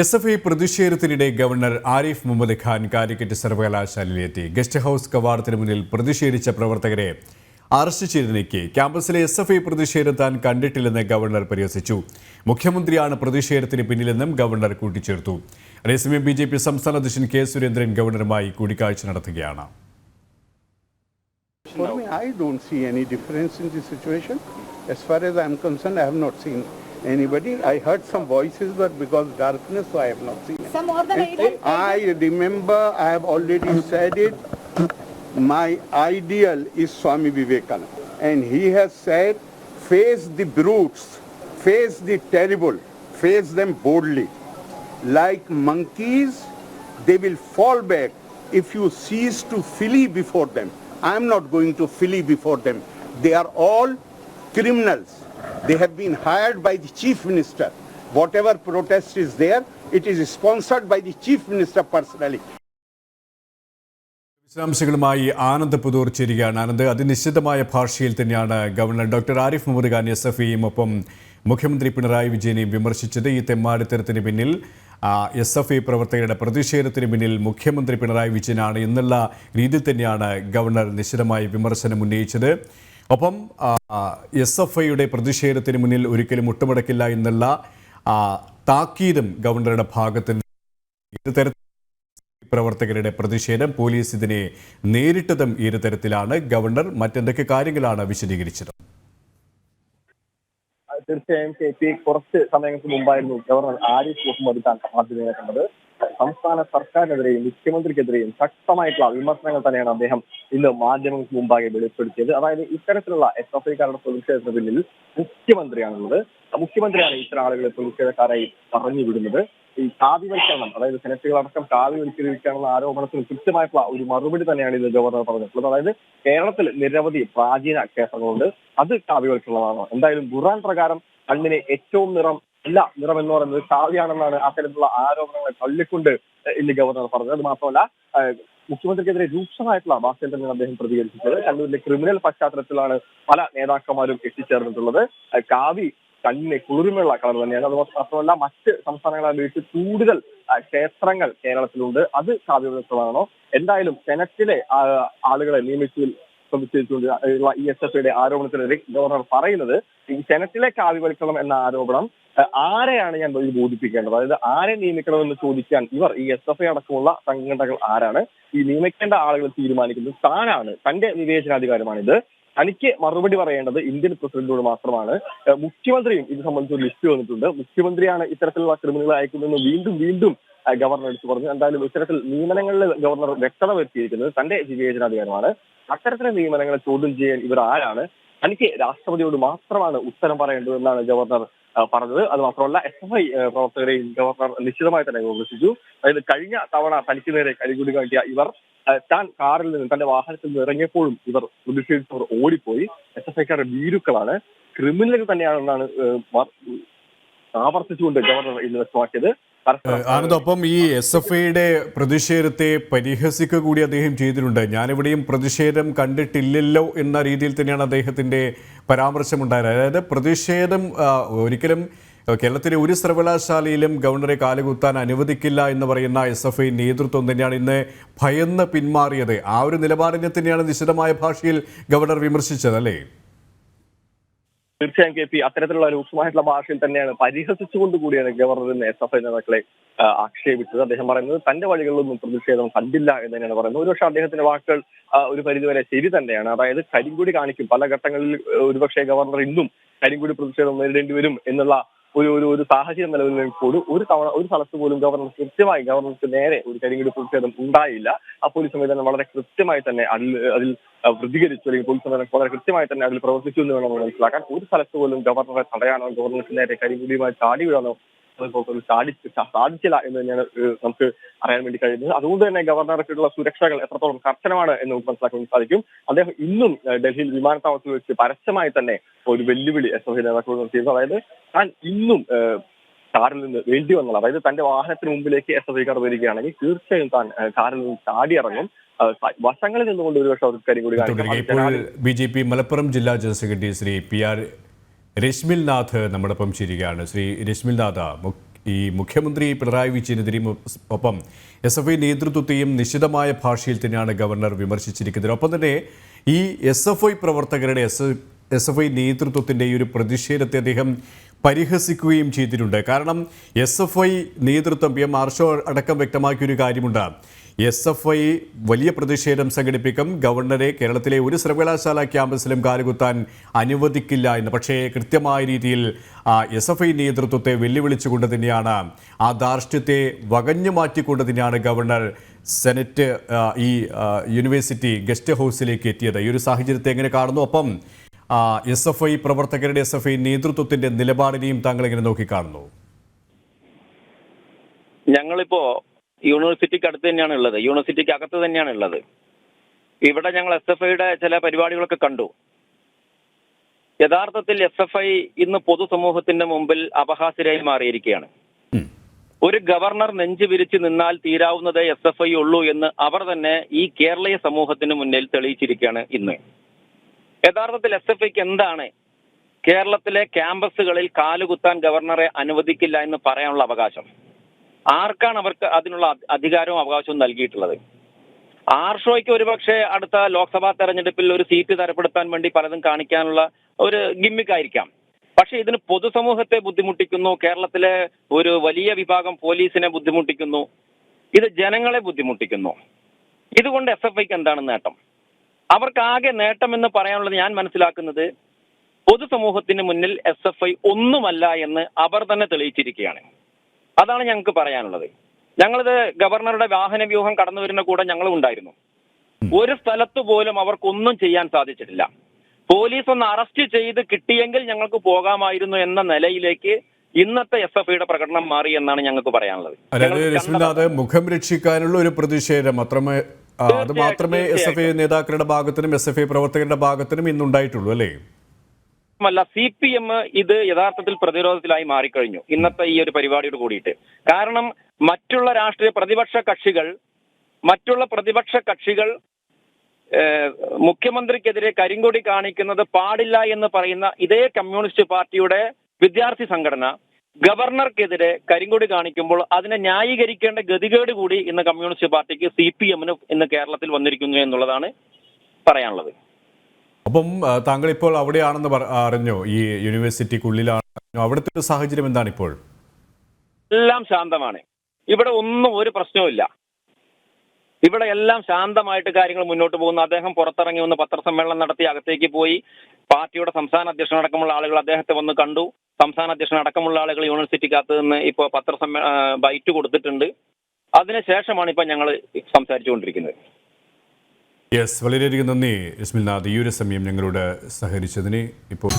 SFI പ്രതിഷേധത്തിനിടെ governor Arif Muhammad Khan Calicut സർവകലാശാലയിലെത്തി. Guest house കവാടത്തിന് മുന്നിൽ പ്രതിഷേധിച്ച പ്രവർത്തകരെ അറസ്റ്റ് ചെയ്തതിലേക്ക് ക്യാമ്പസിലെ SFI പ്രതിഷേധം താൻ കണ്ടിട്ടില്ലെന്ന് ഗവർണർ പരിഹസിച്ചു. മുഖ്യമന്ത്രിയാണ് പ്രതിഷേധത്തിന് പിന്നിലെന്നും ഗവർണർ കൂട്ടിച്ചേർത്തു. അതേസമയം BJP സംസ്ഥാന അധ്യക്ഷൻ K. സുരേന്ദ്രൻ ഗവർണറുമായി കൂടിക്കാഴ്ച നടത്തുകയാണ്. For me, I don't see any difference in the situation. As far as I am concerned, I have not seen anybody. I heard some voices, but because darkness, so I have not seen it. Some more than I remember, I have already said it, my ideal is Swami Vivekananda. And he has said, face the brutes, face the terrible, face them boldly. Like monkeys, they will fall back if you cease to flee before them. I am not going to flee before them. They are all criminals. They have been hired by the Chief Minister. Whatever protest is there, it is sponsored by the Chief Minister personally. വിശദാംശങ്ങളുമായി ആനന്ദ് പുതൂർ ചേരുകയാണ്. ആനന്ദ്, അതിനിശ്ചിതമായ ഭാഷയിൽ തന്നെയാണ് governor doctor Arif Muhammad Khan SFIയും ഒപ്പം മുഖ്യമന്ത്രി പിണറായി വിജയനെയും വിമർശിച്ചത്. ഈ തെമ്മാടിത്തരത്തിന് പിന്നിൽ SFI പ്രവർത്തകരുടെ പ്രതിഷേധത്തിന് പിന്നിൽ മുഖ്യമന്ത്രി പിണറായി വിജയനാണ് എന്നുള്ള രീതിയിൽ തന്നെയാണ് ഗവർണർ നിശ്ചിതമായി വിമർശനം ഉന്നയിച്ചത്. ഒപ്പം SFIയുടെ പ്രതിഷേധത്തിന് മുന്നിൽ ഒരിക്കലും മുട്ടുമടക്കില്ല എന്നുള്ള താക്കീതും ഗവർണറുടെ ഭാഗത്ത് നിന്ന്. പ്രവർത്തകരുടെ പ്രതിഷേധം പോലീസ് ഇതിനെ നേരിട്ടതും ഈ തരത്തിലാണ്. ഗവർണർ മറ്റെന്തൊക്കെ കാര്യങ്ങളാണ് വിശദീകരിച്ചത്? തീർച്ചയായും KP കുറച്ച് സമയങ്ങൾക്ക് മുമ്പായിരുന്നു ഗവർണർ ആരിഫ് മുഹമ്മദ് ഖാൻ മാധ്യമങ്ങളെ കണ്ടത്. സംസ്ഥാന സർക്കാരിനെതിരെയും മുഖ്യമന്ത്രിക്കെതിരെയും ശക്തമായിട്ടുള്ള വിമർശനങ്ങൾ തന്നെയാണ് അദ്ദേഹം ഇന്ന് മാധ്യമങ്ങൾക്ക് മുമ്പാകെ വെളിപ്പെടുത്തിയത്. അതായത് ഇത്തരത്തിലുള്ള SFIക്കാരുടെ പ്രതിഷേധത്തിന് പിന്നിൽ മുഖ്യമന്ത്രിയാണുള്ളത്. മുഖ്യമന്ത്രിയാണ് ഇത്തരം ആളുകളെ പ്രതിഷേധക്കാരായി പറഞ്ഞു വിടുന്നത്. ഈ കാവ്യവൽക്കരണം, അതായത് സെനറ്റുകളടക്കം കാവ്യവൽക്കരിക്കാനുള്ള ആരോപണത്തിന് കൃത്യമായിട്ടുള്ള ഒരു മറുപടി തന്നെയാണ് ഇന്ന് ഗവർണർ പറഞ്ഞിട്ടുള്ളത്. അതായത് കേരളത്തിൽ നിരവധി പ്രാചീന ക്ഷേത്രങ്ങളുണ്ട്, അത് കാവ്യവൽക്കരണമാണ്. എന്തായാലും ഖുർആൻ പ്രകാരം കണ്ണിന് ഏറ്റവും നിറം എന്ന് പറയുന്നത് കാവ്യാണെന്നാണ് അത്തരത്തിലുള്ള ആരോപണങ്ങളെ തള്ളിക്കൊണ്ട് ഇന്ന് ഗവർണർ പറഞ്ഞത്. അത് മാത്രമല്ല, മുഖ്യമന്ത്രിക്കെതിരെ രൂക്ഷമായിട്ടുള്ള ഭാഷയിൽ തന്നെയാണ് അദ്ദേഹം പ്രതികരിച്ചിട്ടുള്ളത്. കണ്ണൂരിലെ ക്രിമിനൽ പശ്ചാത്തലത്തിലാണ് പല നേതാക്കന്മാരും എത്തിച്ചേർന്നിട്ടുള്ളത്. കാവി കണ്ണിന് കുളിർമയുള്ള കളർ തന്നെയാണ്. അത് മാത്രമല്ല, മറ്റ് സംസ്ഥാനങ്ങളെ അപേക്ഷിച്ച് കൂടുതൽ ക്ഷേത്രങ്ങൾ കേരളത്തിലുണ്ട്, അത് കാവ്യവൽക്കരണമാണോ? എന്തായാലും സെനറ്റിലെ ആളുകളെ നിയമിച്ചതിൽ ശ്രമിച്ചുകൊണ്ട് ഈ SFIയുടെ ആരോപണത്തിനെതിരെ ഗവർണർ പറയുന്നത്, ഈ സെനറ്റിലെ കാവ്യവൽക്കരണം എന്ന ആരോപണം ആരെയാണ് ഞാൻ ബോധിപ്പിക്കേണ്ടത്? അതായത് ആരെ നിയമിക്കണമെന്ന് ചോദിക്കാൻ ഈ SFI അടക്കമുള്ള സംഘടനകൾ ആരാണ്? ഈ നിയമിക്കേണ്ട ആളുകൾ തീരുമാനിക്കുന്നത് താനാണ്, തന്റെ വിവേചനാധികാരമാണിത്. തനിക്ക് മറുപടി പറയേണ്ടത് ഇന്ത്യൻ പ്രസിഡന്റിനോട് മാത്രമാണ്. മുഖ്യമന്ത്രിയും ഇത് സംബന്ധിച്ച് ഒരു ലിസ്റ്റ് വന്നിട്ടുണ്ട്. മുഖ്യമന്ത്രിയാണ് ഇത്തരത്തിലുള്ള ക്രിമിനലുകളെ അയക്കുന്നതെന്ന് വീണ്ടും ഗവർണർ എടുത്തു പറഞ്ഞു. എന്തായാലും ഇത്തരത്തിൽ നിയമനങ്ങളിൽ ഗവർണർ വ്യക്തത വരുത്തിയിരിക്കുന്നത് തന്റെ വിവേചനാധികാരമാണ്. അത്തരത്തിലെ നിയമനങ്ങളെ ചോദ്യം ചെയ്യാൻ ഇവർ ആരാണ്? തനിക്ക് രാഷ്ട്രപതിയോട് മാത്രമാണ് ഉത്തരം പറയേണ്ടതെന്നാണ് ഗവർണർ പറഞ്ഞത്. അത് മാത്രമല്ല, SFI പ്രവർത്തകരെയും ഗവർണർ നിശ്ചിതമായി തന്നെ വിമർശിച്ചു. അതായത് കഴിഞ്ഞ തവണ തനിക്ക് നേരെ കരികുടി കാട്ടിയ ഇവർ താൻ കാറിൽ നിന്ന് തന്റെ വാഹനത്തിൽ നിന്ന് ഇറങ്ങിയപ്പോഴും ഇവർ പ്രതിഷേധിച്ചവർ ഓടിപ്പോയി. SFIക്കാരുടെ ഭീരുക്കളാണ്, ക്രിമിനലുകൾ തന്നെയാണെന്നാണ് ആവർത്തിച്ചുകൊണ്ട് ഗവർണർ ഇന്ന് വ്യക്തമാക്കിയത്. ആനന്ദൊപ്പം ഈ SFIയുടെ പ്രതിഷേധത്തെ പരിഹസിക്കുക കൂടി അദ്ദേഹം ചെയ്തിട്ടുണ്ട്. ഞാനിവിടെയും പ്രതിഷേധം കണ്ടിട്ടില്ലല്ലോ എന്ന രീതിയിൽ തന്നെയാണ് അദ്ദേഹത്തിന്റെ പരാമർശമുണ്ടായത്. അതായത് പ്രതിഷേധം ഒരിക്കലും കേരളത്തിലെ ഒരു സർവകലാശാലയിലും ഗവർണറെ കാലുകുത്താൻ അനുവദിക്കില്ല എന്ന് പറയുന്ന SFI നേതൃത്വം തന്നെയാണ് ഇന്ന് ഭയന്ന് പിന്മാറിയത്. ആ ഒരു നിലപാടിനെ തന്നെയാണ് നിശിതമായ ഭാഷയിൽ ഗവർണർ വിമർശിച്ചത്, അല്ലേ? തീർച്ചയായും KP അത്തരത്തിലുള്ള രൂക്ഷമായിട്ടുള്ള ഭാഷയിൽ തന്നെയാണ് പരിഹസിച്ചുകൊണ്ട് കൂടിയാണ് ഗവർണർ ഇന്ന് SFI നേതാക്കളെ ആക്ഷേപിച്ചത്. അദ്ദേഹം പറയുന്നത് തന്റെ വഴികളിലൊന്നും പ്രതിഷേധം കണ്ടില്ല എന്ന് തന്നെയാണ് പറയുന്നത്. ഒരുപക്ഷെ അദ്ദേഹത്തിന്റെ വാക്കുകൾ ഒരു പരിധിവരെ ശരി തന്നെയാണ്. അതായത് കരിങ്കൊടി കാണിക്കും, പല ഘട്ടങ്ങളിൽ ഒരുപക്ഷെ ഗവർണർ ഇന്നും കരിങ്കൊടി പ്രതിഷേധം നേരിടേണ്ടി വരും എന്നുള്ള ഒരു സാഹചര്യം നിലവിൽ ഒരു സ്ഥലത്ത് പോലും ഗവർണർക്ക് നേരെ ഒരു കരിങ്കൊടി പ്രതിഷേധം ഉണ്ടായില്ല. ആ പോലീസ് സംവിധാനം വളരെ കൃത്യമായി തന്നെ അതിൽ പ്രതികരിച്ചു, അല്ലെങ്കിൽ പോലീസ് സംവിധാനം വളരെ കൃത്യമായി തന്നെ അതിൽ പ്രവർത്തിച്ചു എന്ന് വേണം മനസ്സിലാക്കാൻ. ഒരു സ്ഥലത്ത് പോലും ഗവർണറെ തടയാനോ ഗവർണർക്ക് നേരെ കരിങ്കൊടിയുമായി ചാടി വിടാനോ സാധിച്ചില്ല എന്ന് തന്നെയാണ് നമുക്ക് അറിയാൻ വേണ്ടി കഴിയുന്നത്. അതുകൊണ്ട് തന്നെ ഗവർണർക്കുള്ള സുരക്ഷകൾ എത്രത്തോളം കർശനമാണ് എന്ന് നമുക്ക് മനസ്സിലാക്കാൻ സാധിക്കും. അദ്ദേഹം ഇന്നും ഡൽഹിയിൽ വിമാനത്താവളത്തിൽ വെച്ച് പരസ്യമായി തന്നെ ഒരു വെല്ലുവിളി SFI നേതാക്കളോട് നടത്തിയത്. അതായത് താൻ ഇന്നും കാറിൽ നിന്ന് വേണ്ടി വന്നാൽ, അതായത് തന്റെ വാഹനത്തിന് മുമ്പിലേക്ക് SFIക്കാർ വരികയാണെങ്കിൽ തീർച്ചയായും താൻ കാറിൽ നിന്ന് ചാടിയിറങ്ങും. വശങ്ങളിൽ നിന്നുകൊണ്ട് ഒരുപക്ഷെ അവർക്ക് കരിങ്കൊടി കാണിക്കും. BJP മലപ്പുറം ജില്ലാ general secretary Shri PR Rashmil Nath നമ്മോടൊപ്പം ചേരുകയാണ്. ശ്രീ രശ്മിൽ നാഥ്, ഈ മുഖ്യമന്ത്രി പിണറായി വിജയനെതിരെയും ഒപ്പം SFI നേതൃത്വത്തെയും നിശിതമായ ഭാഷയിൽ തന്നെയാണ് ഗവർണർ വിമർശിച്ചിരിക്കുന്നത്. ഒപ്പം തന്നെ ഈ SFI പ്രവർത്തകരുടെ SFI നേതൃത്വത്തിൻ്റെ ഈ ഒരു പ്രതിഷേധത്തെ അദ്ദേഹം പരിഹസിക്കുകയും ചെയ്തിട്ടുണ്ട്. കാരണം SFI നേതൃത്വം PM ആർഷോ അടക്കം വ്യക്തമാക്കിയൊരു കാര്യമുണ്ട്. SFI വലിയ പ്രതിഷേധം സംഘടിപ്പിക്കും, ഗവർണറെ കേരളത്തിലെ ഒരു സർവകലാശാല ക്യാമ്പസിലും കാലുകുത്താൻ അനുവദിക്കില്ല എന്ന്. പക്ഷേ കൃത്യമായ രീതിയിൽ SFI നേതൃത്വത്തെ വെല്ലുവിളിച്ചുകൊണ്ട് തന്നെയാണ്, ആ ധാർഷ്ട്യത്തെ വകഞ്ഞു മാറ്റിക്കൊണ്ട് തന്നെയാണ് ഗവർണർ സെനറ്റ് ഈ യൂണിവേഴ്സിറ്റി ഗസ്റ്റ് ഹൗസിലേക്ക് എത്തിയത്. ഈ ഒരു സാഹചര്യത്തെ എങ്ങനെ കാണുന്നു? ഒപ്പം SFI പ്രവർത്തകരുടെ SFI നേതൃത്വത്തിന്റെ നിലപാടിനെയും താങ്കൾ എങ്ങനെ നോക്കിക്കാണുന്നു? ഞങ്ങളിപ്പോ യൂണിവേഴ്സിറ്റിക്ക് അടുത്ത് തന്നെയാണ് ഉള്ളത്, യൂണിവേഴ്സിറ്റിക്ക് അകത്ത് തന്നെയാണ് ഉള്ളത്. ഇവിടെ ഞങ്ങൾ SFIയുടെ ചില പരിപാടികളൊക്കെ കണ്ടു. യഥാർത്ഥത്തിൽ SFI ഇന്ന് പൊതുസമൂഹത്തിന്റെ മുമ്പിൽ അപഹാസ്യരായി മാറിയിരിക്കുകയാണ്. ഒരു ഗവർണർ നെഞ്ചു വിരിച്ച് നിന്നാൽ തീരാവുന്നതേ SFI ഉള്ളൂ എന്ന് അവർ തന്നെ ഈ കേരളീയ സമൂഹത്തിന് മുന്നിൽ തെളിയിച്ചിരിക്കുകയാണ് ഇന്ന്. യഥാർത്ഥത്തിൽ SFIക്ക് എന്താണ് കേരളത്തിലെ ക്യാമ്പസുകളിൽ കാലുകുത്താൻ ഗവർണറെ അനുവദിക്കില്ല എന്ന് പറയാനുള്ള അവകാശം? ആർക്കാണ് അവർക്ക് അതിനുള്ള അധികാരവും അവകാശവും നൽകിയിട്ടുള്ളത്? ആർഷോയ്ക്ക് ഒരുപക്ഷെ അടുത്ത ലോക്സഭാ തെരഞ്ഞെടുപ്പിൽ ഒരു സീറ്റ് തരപ്പെടുത്താൻ വേണ്ടി പലതും കാണിക്കാനുള്ള ഒരു ഗിമ്മിക്കായിരിക്കാം. പക്ഷെ ഇതിന് പൊതുസമൂഹത്തെ ബുദ്ധിമുട്ടിക്കുന്നു, കേരളത്തിലെ ഒരു വലിയ വിഭാഗം പോലീസിനെ ബുദ്ധിമുട്ടിക്കുന്നു, ഇത് ജനങ്ങളെ ബുദ്ധിമുട്ടിക്കുന്നു. ഇതുകൊണ്ട് SFIക്ക് എന്താണ് നേട്ടം? അവർക്ക് ആകെ നേട്ടമെന്ന് പറയാനുള്ളത് ഞാൻ മനസ്സിലാക്കുന്നത് പൊതുസമൂഹത്തിന് മുന്നിൽ SFI ഒന്നുമല്ല എന്ന് അവർ തന്നെ തെളിയിച്ചിരിക്കുകയാണ്. അതാണ് ഞങ്ങൾക്ക് പറയാനുള്ളത്. ഞങ്ങളിത് ഗവർണറുടെ വാഹന വ്യൂഹം കടന്നു വരുന്ന കൂടെ ഞങ്ങളും ഉണ്ടായിരുന്നു. ഒരു സ്ഥലത്ത് പോലും അവർക്കൊന്നും ചെയ്യാൻ സാധിച്ചിട്ടില്ല. പോലീസ് ഒന്ന് അറസ്റ്റ് ചെയ്ത് കിട്ടിയെങ്കിൽ ഞങ്ങൾക്ക് പോകാമായിരുന്നു എന്ന നിലയിലേക്ക് ഇന്നത്തെ SFIയുടെ പ്രകടനം മാറി എന്നാണ് ഞങ്ങൾക്ക് പറയാനുള്ളത്. അതായത് മുഖം രക്ഷിക്കാനുള്ള ഒരു പ്രതിഷേധം അത് മാത്രമേ SFI നേതാക്കളുടെ ഭാഗത്തിനും SFI പ്രവർത്തകരുടെ ഭാഗത്തിനും ഇന്നുണ്ടായിട്ടുള്ളൂ അല്ലേ? ല്ല, CPM ഇത് യഥാർത്ഥത്തിൽ പ്രതിരോധത്തിലായി മാറിക്കഴിഞ്ഞു ഇന്നത്തെ ഈ ഒരു പരിപാടിയോട് കൂടിയിട്ട്. കാരണം മറ്റുള്ള രാഷ്ട്രീയ പ്രതിപക്ഷ കക്ഷികൾ മുഖ്യമന്ത്രിക്കെതിരെ കരിങ്കൊടി കാണിക്കുന്നത് പാടില്ല എന്ന് പറയുന്ന ഇതേ കമ്മ്യൂണിസ്റ്റ് പാർട്ടിയുടെ വിദ്യാർത്ഥി സംഘടന ഗവർണർക്കെതിരെ കരിങ്കൊടി കാണിക്കുമ്പോൾ അതിനെ ന്യായീകരിക്കേണ്ട ഗതികേട് കൂടി ഇന്ന് കമ്മ്യൂണിസ്റ്റ് പാർട്ടിക്ക് CPM-ന് ഇന്ന് കേരളത്തിൽ വന്നിരിക്കുന്നു എന്നുള്ളതാണ് പറയാനുള്ളത്. അപ്പം താങ്കൾ ഇപ്പോൾ അവിടെയാണെന്ന് അറിഞ്ഞോ? ഈ യൂണിവേഴ്സിറ്റിക്കുള്ളിലാണ്. അവിടുത്തെ ഒരു സാഹചര്യം എന്താണ് ഇപ്പോൾ? എല്ലാം ശാന്തമാണ്. ഇവിടെ ഒന്നും ഒരു പ്രശ്നവുമില്ല. ഇവിടെ എല്ലാം ശാന്തമായിട്ട് കാര്യങ്ങൾ മുന്നോട്ട് പോകുന്നു. അദ്ദേഹം പുറത്തിറങ്ങി വന്ന് പത്രസമ്മേളനം നടത്തി അകത്തേക്ക് പോയി. പാർട്ടിയുടെ സംസ്ഥാന അധ്യക്ഷനടക്കമുള്ള ആളുകൾ അദ്ദേഹത്തെ വന്ന് കണ്ടു. സംസ്ഥാന അധ്യക്ഷനടക്കമുള്ള ആളുകൾ യൂണിവേഴ്സിറ്റിക്കകത്ത് നിന്ന് ഇപ്പോൾ ബൈറ്റ് കൊടുത്തിട്ടുണ്ട്. അതിനുശേഷമാണ് ഇപ്പൊ ഞങ്ങൾ സംസാരിച്ചുകൊണ്ടിരിക്കുന്നത്. യെസ്, വളരെയധികം നന്ദി ഇസ്മിൽ നാഥ്, ഈ ഒരു സമയം ഞങ്ങളോട് സഹകരിച്ചതിന്. ഇപ്പോൾ